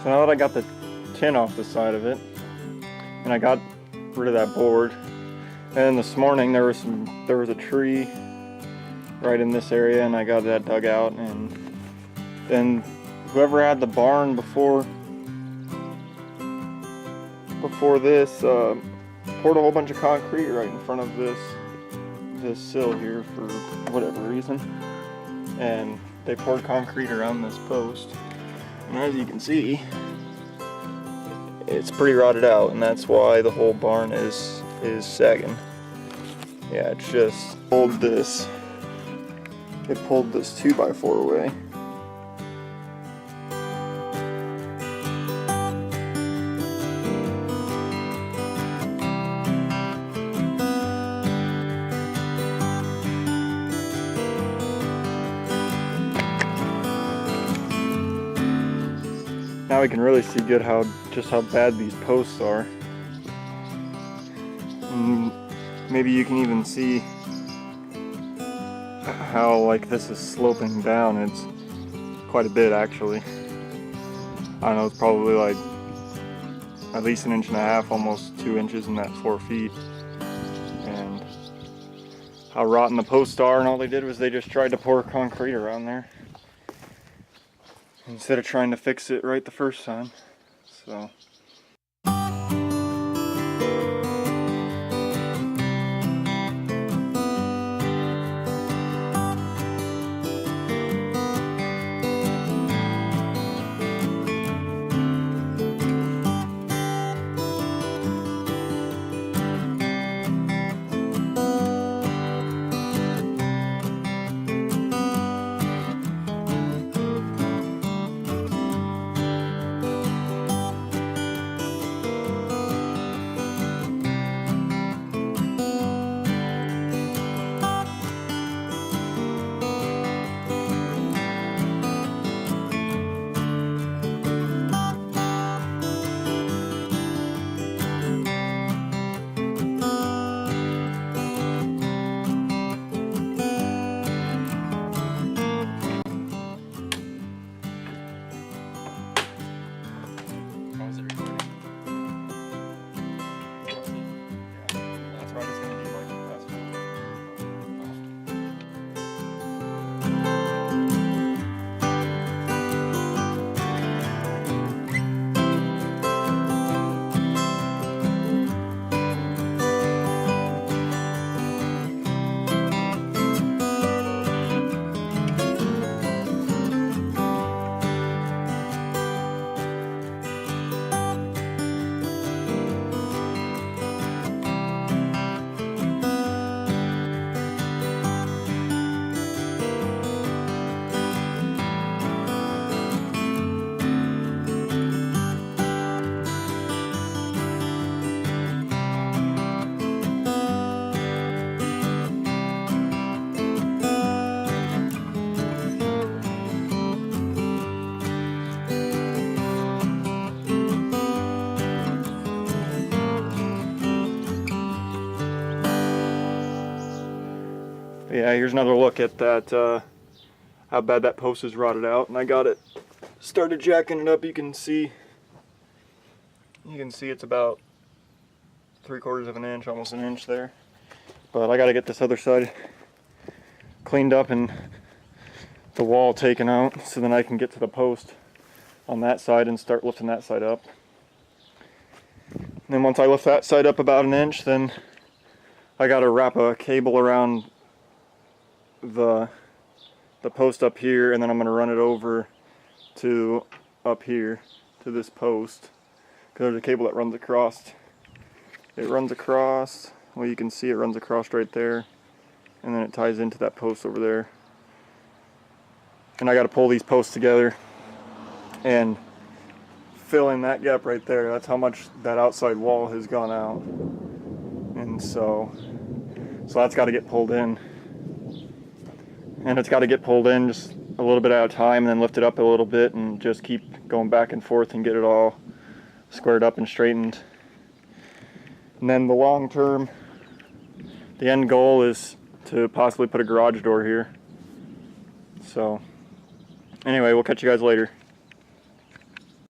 So now that I got the tin off the side of it, and I got rid of that board, and this morning there was a tree right in this area, and I got that dug out, and then whoever had the barn before this poured a whole bunch of concrete right in front of this sill here for whatever reason, and they poured concrete around this post, and as you can see, it's pretty rotted out, and that's why the whole barn is sagging. Yeah, it just pulled this 2x4 away. Now we can really see good just how bad these posts are. And maybe you can even see how like this is sloping down. It's quite a bit actually. I don't know, it's probably like at least 1.5 inches, almost 2 inches in that 4 feet. And how rotten the posts are, and all they did was they just tried to pour concrete around there instead of trying to fix it right the first time. So yeah, here's another look at that, how bad that post is rotted out. And I got it started jacking it up. You can see it's about 3/4 of an inch, almost an inch there. But I got to get this other side cleaned up and the wall taken out, so then I can get to the post on that side and start lifting that side up. And then once I lift that side up about an inch, then I got to wrap a cable around the post up here, and then I'm going to run it over to up here to this post, because there's a cable that runs across. It runs across, well, you can see it runs across right there, and then it ties into that post over there. And I got to pull these posts together and fill in that gap right there. That's how much that outside wall has gone out. And so that's got to get pulled in. And it's got to get pulled in just a little bit at a time, and then lift it up a little bit and just keep going back and forth and get it all squared up and straightened. And then the long term, the end goal is to possibly put a garage door here. So anyway, we'll catch you guys later.